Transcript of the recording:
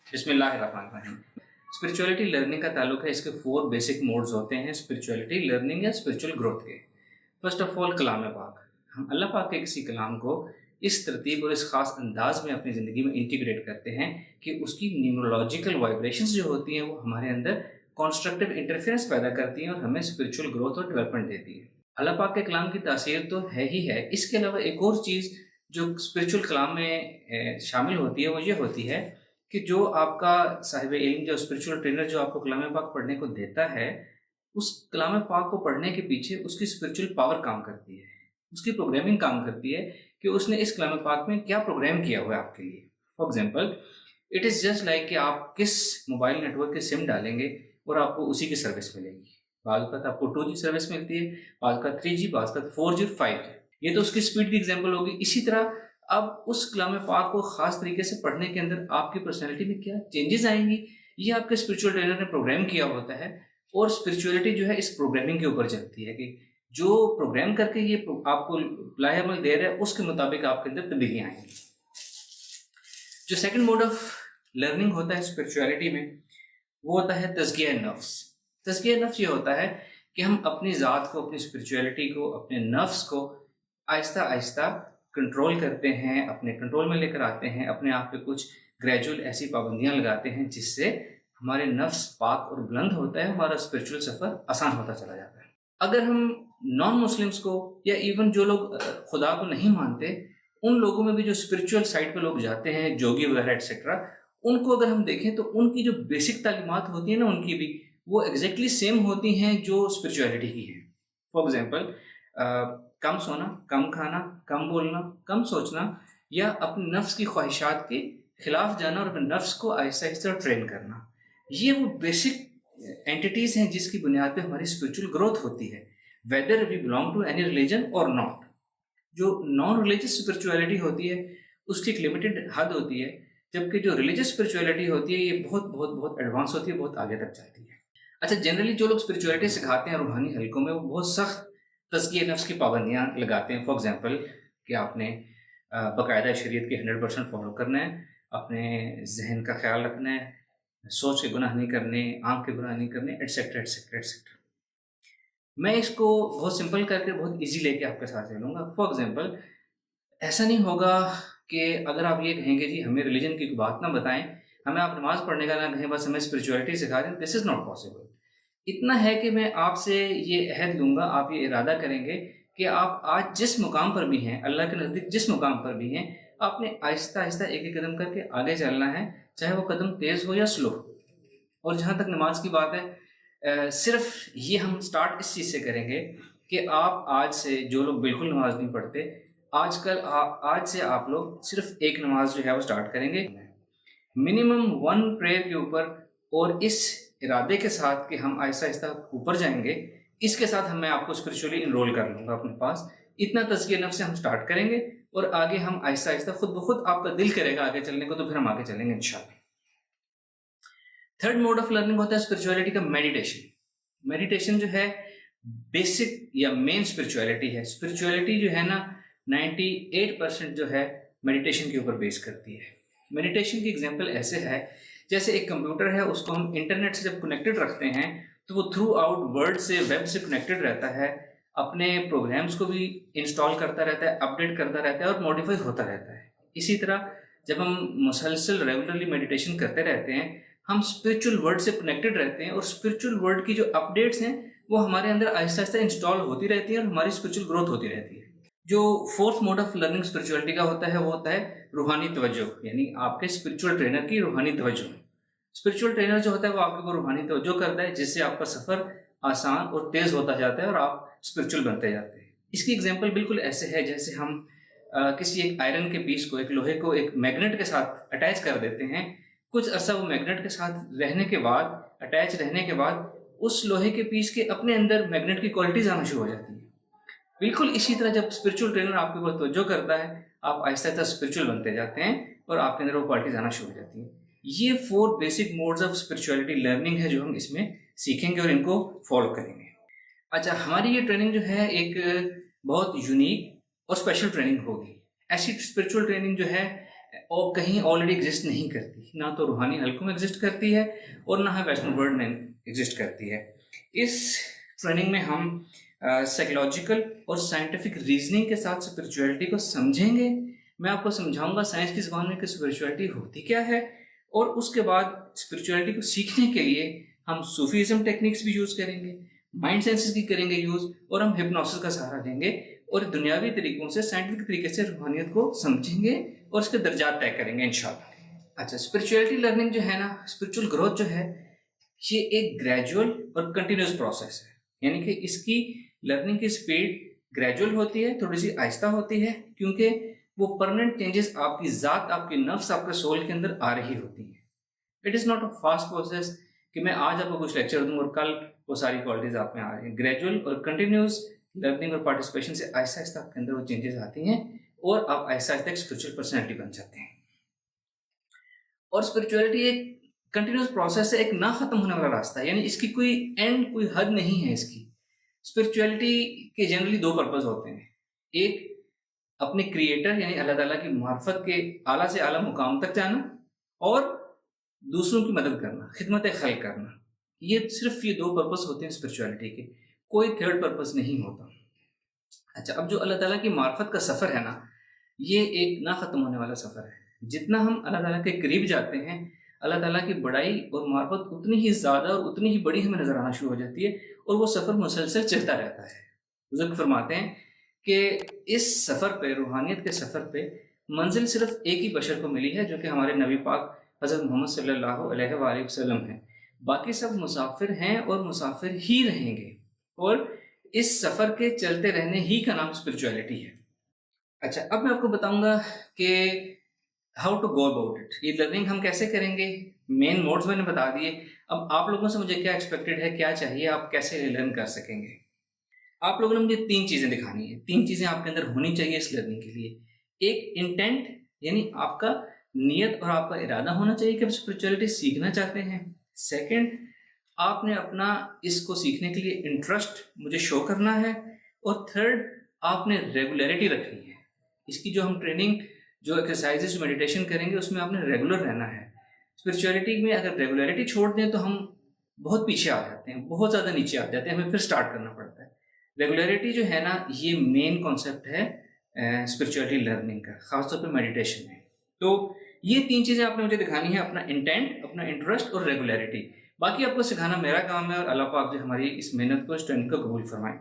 بسم اللہ الرحمن الرحیم۔ اسپرچولیٹی لرننگ کا تعلق ہے، اس کے 4 بیسک موڈز ہوتے ہیں اسپرچولیٹی لرننگ یا اسپرچول گروتھ کے۔ فرسٹ آف آل کلام پاک، ہم اللہ پاک کے کسی کلام کو اس ترتیب اور اس خاص انداز میں اپنی زندگی میں انٹیگریٹ کرتے ہیں کہ اس کی نیورولوجیکل وائبریشنز جو ہوتی ہیں وہ ہمارے اندر کانسٹرکٹیو انٹرفیئرنس پیدا کرتی ہیں اور ہمیں اسپرچول گروتھ اور ڈیولپمنٹ دیتی ہے۔ اللہ پاک کے کلام کی تاثیر تو ہے ہی ہے، اس کے علاوہ ایک اور چیز جو اسپرچول کلام میں شامل ہوتی ہے وہ یہ ہوتی ہے کہ جو آپ کا صاحب علم جو اسپرچول ٹرینر جو آپ کو کلام پاک پڑھنے کو دیتا ہے، اس کلام پاک کو پڑھنے کے پیچھے اس کی اسپرچول پاور کام کرتی ہے، اس کی پروگرامنگ کام کرتی ہے کہ اس نے اس کلام پاک میں کیا پروگرام کیا ہوا ہے آپ کے لیے۔ For example it is just like کہ آپ کس موبائل نیٹ ورک کے سم ڈالیں گے اور آپ کو اسی کی سروس ملے گی۔ بعض اوقات آپ کو 2G سروس ملتی ہے، بعض اوقات 3G، بعض اوقات 4G اور 5G، یہ تو اس کی اسپیڈ کی ایگزامپل ہوگی۔ اسی طرح اب اس کلام پاک کو خاص طریقے سے پڑھنے کے اندر آپ کی پرسنالٹی میں کیا چینجز آئیں گی، یہ آپ کے اسپرچول ٹرینر نے پروگرام کیا ہوتا ہے، اور اسپرچولیٹی جو ہے اس پروگرامنگ کے اوپر چلتی ہے کہ جو پروگرام کر کے یہ آپ کو لاہ عمل دے رہا ہے اس کے مطابق آپ کے اندر تبدیلیاں آئیں گی۔ جو سیکنڈ موڈ آف لرننگ ہوتا ہے اسپرچولیٹی میں وہ ہوتا ہے تزکیہ نفس۔ تزکیہ نفس یہ ہوتا ہے کہ ہم اپنی ذات کو، اپنی اسپرچولیٹی کو، اپنے نفس کو آہستہ آہستہ کنٹرول کرتے ہیں، اپنے کنٹرول میں لے کر آتے ہیں، اپنے آپ پہ کچھ گریجول ایسی پابندیاں لگاتے ہیں جس سے ہمارے نفس پاک اور بلند ہوتا ہے، ہمارا اسپرچول سفر آسان ہوتا چلا جاتا ہے۔ اگر ہم نان مسلمس کو یا ایون جو لوگ خدا کو نہیں مانتے ان لوگوں میں بھی جو اسپرچول سائڈ پہ لوگ جاتے ہیں، جوگی وغیرہ ایٹسیٹرا، ان کو اگر ہم دیکھیں تو ان کی جو بیسک تعلیمات ہوتی ہیں نا ان کی بھی وہ ایگزیکٹلی سیم ہوتی ہیں جو اسپرچولیٹی کی ہے۔ فار ایگزامپل کم سونا، کم کھانا، کم بولنا، کم سوچنا، یا اپنے نفس کی خواہشات کے خلاف جانا اور اپنے نفس کو آہستہ آہستہ ٹرین کرنا، یہ وہ بیسک اینٹیٹیز ہیں جس کی بنیاد پہ ہماری اسپرچول گروتھ ہوتی ہے، whether we belong to any religion or not. جو نان ریلیجس اسپرچولیٹی ہوتی ہے اس کی ایک لمیٹڈ حد ہوتی ہے، جبکہ جو ریلیجس اسپرچولیٹی ہوتی ہے یہ بہت بہت بہت ایڈوانس ہوتی ہے، بہت آگے تک جاتی ہے۔ اچھا، جنرلی جو لوگ اسپرچولیٹی سکھاتے ہیں روحانی حلقوں میں وہ بہت سخت تزکیہ نفس کی پابندیاں لگاتے ہیں۔ فار ایگزامپل کہ آپ نے باقاعدہ شریعت کے 100% فالو کرنا ہے، اپنے ذہن کا خیال رکھنا ہے، سوچ کے گناہ نہیں کرنے، آنکھ کے گناہ نہیں کرنے، ایٹسیٹرا ایٹسیٹرا ایٹسیٹرا۔ میں اس کو بہت سمپل کر کے بہت ایزی لے کے آپ کے ساتھ چلوں گا۔ فار ایگزامپل ایسا نہیں ہوگا کہ اگر آپ یہ کہیں گے جی ہمیں ریلیجن کی بات نہ بتائیں، ہمیں آپ نماز پڑھنے کا نہ کہیں، بس ہمیں اسپرچولیٹی سکھا دیں، دس از ناٹ پاسبل۔ اتنا ہے کہ میں آپ سے یہ عہد لوں گا، آپ یہ ارادہ کریں گے کہ آپ آج جس مقام پر بھی ہیں، اللہ کے نزدیک جس مقام پر بھی ہیں، آپ نے آہستہ آہستہ ایک ایک قدم کر کے آگے چلنا ہے، چاہے وہ قدم تیز ہو یا سلو۔ اور جہاں تک نماز کی بات ہے، صرف یہ ہم سٹارٹ اس چیز سے کریں گے کہ آپ آج سے جو لوگ بالکل نماز نہیں پڑھتے، آج سے آپ لوگ صرف ایک نماز جو ہے وہ سٹارٹ کریں گے منیمم 1 پریئر کے اوپر، اور اس ارادے کے ساتھ کہ ہم آہستہ آہستہ اوپر جائیں گے، اس کے ساتھ میں آپ کو اسپرچولی انرول کر لوں گا اپنے پاس۔ اتنا تزکیہ نفس سے ہم سٹارٹ کریں گے اور آگے ہم آہستہ آہستہ خود بخود آپ کا دل کرے گا آگے چلنے کو تو پھر ہم آگے چلیں گے انشاءاللہ۔ تھرڈ موڈ آف لرننگ ہوتا ہے اسپرچولیٹی کا میڈیٹیشن۔ میڈیٹیشن جو ہے بیسک یا مین اسپرچولیٹی ہے۔ اسپرچولیٹی جو ہے نا 98% جو ہے میڈیٹیشن کے اوپر بیس کرتی ہے۔ میڈیٹیشن کی ایگزامپل ایسے ہے جیسے ایک کمپیوٹر ہے، اس کو ہم انٹرنیٹ سے جب کنیکٹڈ رکھتے ہیں تو وہ تھرو آؤٹ ورلڈ سے، ویب سے کنیکٹڈ رہتا ہے، اپنے پروگرامز کو بھی انسٹال کرتا رہتا ہے، اپڈیٹ کرتا رہتا ہے اور ماڈیفائی ہوتا رہتا ہے۔ اسی طرح جب ہم مسلسل ریگولرلی میڈیٹیشن کرتے رہتے ہیں، ہم اسپرچول ورلڈ سے کنیکٹڈ رہتے ہیں، اور اسپرچول ورلڈ کی جو اپڈیٹس ہیں وہ ہمارے اندر آہستہ آہستہ انسٹال ہوتی رہتی ہیں اور ہماری اسپرچول گروتھ ہوتی رہتی ہے۔ جو fourth mode of learning spirituality کا ہوتا ہے وہ ہوتا ہے روحانی توجہ، یعنی آپ کے اسپرچول ٹرینر کی روحانی توجہ۔ اسپرچول ٹرینر جو ہوتا ہے وہ آپ کے اوپر روحانی توجہ کرتا ہے، جس سے آپ کا سفر آسان اور تیز ہوتا جاتا ہے اور آپ اسپرچول بنتے جاتے ہیں۔ اس کی ایگزامپل بالکل ایسے ہے جیسے ہم کسی ایک آئرن کے پیس کو، ایک لوہے کو ایک میگنیٹ کے ساتھ اٹیچ کر دیتے ہیں، کچھ عرصہ وہ میگنیٹ کے ساتھ رہنے کے بعد، اٹیچ رہنے کے بعد، اس لوہے کے پیس کے اپنے اندر میگنیٹ کی کوالٹیز آنا شروع ہو جاتی ہیں۔ بالکل اسی طرح جب اسپرچول ٹرینر آپ کے اوپر توجہ کرتا ہے، آپ آہستہ آہستہ اسپرچول بنتے جاتے ہیں اور آپ کے اندر وہ کوالٹیز آنا شروع ہو جاتی ہیں۔ یہ 4 basic modes of spirituality learning ہے جو ہم اس میں سیکھیں گے اور ان کو فالو کریں گے۔ اچھا، ہماری یہ ٹریننگ جو ہے ایک بہت یونیک اور اسپیشل ٹریننگ ہوگی۔ ایسی اسپرچول ٹریننگ جو ہے اور کہیں آلریڈی ایگزسٹ نہیں کرتی، نہ تو روحانی حلقوں میں ایگزسٹ کرتی ہے اور نہ ہی ویسٹرن ورلڈ میں ایگزسٹ کرتی ہے۔ اس ٹریننگ میں ہم سائیکلوجیکل اور سائنٹیفک ریزننگ کے ساتھ اسپرچویلٹی کو سمجھیں گے۔ میں آپ کو سمجھاؤں گا سائنس کی زبان میں کہ اسپرچویلٹی ہوتی کیا ہے، اور اس کے بعد اسپرچویلٹی کو سیکھنے کے لیے ہم صوفیزم ٹیکنیکس بھی یوز کریں گے، مائنڈ سینسز کی کریں گے یوز، اور ہم ہپنوسس کا سہارا لیں گے اور دنیاوی طریقوں سے سائنٹیفک طریقے سے روحانیت کو سمجھیں گے اور اس کے درجات طے کریں گے انشاءاللہ۔ اچھا، اسپرچویلٹی لرننگ جو ہے نا، اسپرچول گروتھ جو ہے، یہ ایک گریجول اور کنٹینیوس پروسیس ہے، یعنی کہ اس کی لرننگ کی اسپیڈ گریجول ہوتی ہے، تھوڑی سی آہستہ ہوتی ہے، کیونکہ وہ پرماننٹ چینجز آپ کی ذات، آپ کے نفس، آپ کے سول کے اندر آ رہی ہوتی ہیں۔ It is not a fast process کہ میں آج آپ کو کچھ لیکچر دوں اور کل وہ ساری کوالٹیز آپ میں آ رہی ہیں۔ گریجول اور کنٹینیوس لرننگ اور پارٹیسپیشن سے آہستہ آہستہ آپ کے اندر وہ چینجز آتی ہیں اور آپ آہستہ آہستہ ایک اسپرچل پرسنالٹی بن جاتے ہیں۔ اور اسپرچولیٹی ایک کنٹینیوس پروسیس ہے، ایک نہ ختم ہونے والا راستہ ہے، یعنی اس کی کوئی اینڈ، کوئی حد نہیں ہے اس کی۔ اسپرچولیٹی کے جنرلی دو پرپز ہوتے ہیں، ایک اپنے کریٹر یعنی اللہ تعالیٰ کی معرفت کے اعلیٰ سے اعلیٰ مقام تک جانا، اور دوسروں کی مدد کرنا، خدمت خلق کرنا۔ یہ صرف یہ دو پرپز ہوتے ہیں اسپرچولیٹی کے، کوئی تھرڈ پرپز نہیں ہوتا۔ اچھا، اب جو اللہ تعالیٰ کی معرفت کا سفر ہے نا، یہ ایک نہ ختم ہونے والا سفر ہے۔ جتنا ہم اللہ تعالیٰ کے قریب جاتے ہیں، اللہ تعالیٰ کی بڑائی اور معرفت اتنی ہی زیادہ اور اتنی ہی بڑی ہمیں نظر آنا شروع ہو جاتی ہے، اور وہ سفر مسلسل چلتا رہتا ہے۔ بزرگ فرماتے ہیں کہ اس سفر پہ، روحانیت کے سفر پہ، منزل صرف ایک ہی بشر کو ملی ہے، جو کہ ہمارے نبی پاک حضرت محمد صلی اللہ علیہ وآلہ وسلم ہیں۔ باقی سب مسافر ہیں اور مسافر ہی رہیں گے، اور اس سفر کے چلتے رہنے ہی کا نام اسپرچولیٹی ہے۔ اچھا، اب میں آپ کو بتاؤں گا کہ how to go about it, یہ لرننگ ہم کیسے کریں گے۔ مین موڈز میں نے بتا دیے، اب آپ لوگوں سے مجھے کیا ایکسپیکٹڈ ہے، کیا چاہیے، آپ کیسے لرن کر سکیں گے۔ آپ لوگوں نے مجھے تین چیزیں دکھانی ہیں، تین چیزیں آپ کے اندر ہونی چاہیے اس لرننگ کے لیے۔ ایک انٹینٹ، یعنی آپ کا نیت اور آپ کا ارادہ ہونا چاہیے کہ آپ اسپرچولیٹی سیکھنا چاہتے ہیں۔ سیکنڈ، آپ نے اپنا اس کو سیکھنے کے لیے انٹرسٹ مجھے شو کرنا ہے۔ اور تھرڈ، آپ نے ریگولیرٹی رکھنی ہے۔ اس کی جو ہم ٹریننگ، جو ایکسرسائزز، جو میڈیٹیشن کریں گے، اس میں آپ نے ریگولر رہنا ہے۔ اسپرچولیٹی میں اگر ریگولیرٹی چھوڑ دیں تو ہم بہت پیچھے آ جاتے ہیں، بہت زیادہ نیچے آ جاتے ہیں، ہمیں پھر سٹارٹ کرنا پڑتا ہے۔ ریگولیرٹی جو ہے نا، یہ مین کانسیپٹ ہے اسپرچولیٹی لرننگ کا، خاص طور پہ میڈیٹیشن میں۔ تو یہ تین چیزیں آپ نے مجھے دکھانی ہے، اپنا انٹینٹ، اپنا انٹرسٹ اور ریگولیرٹی۔ باقی آپ کو سکھانا میرا کام ہے، اور اللہ پاک جو ہماری اس محنت کو، اس ٹریننگ کو قبول فرمائے۔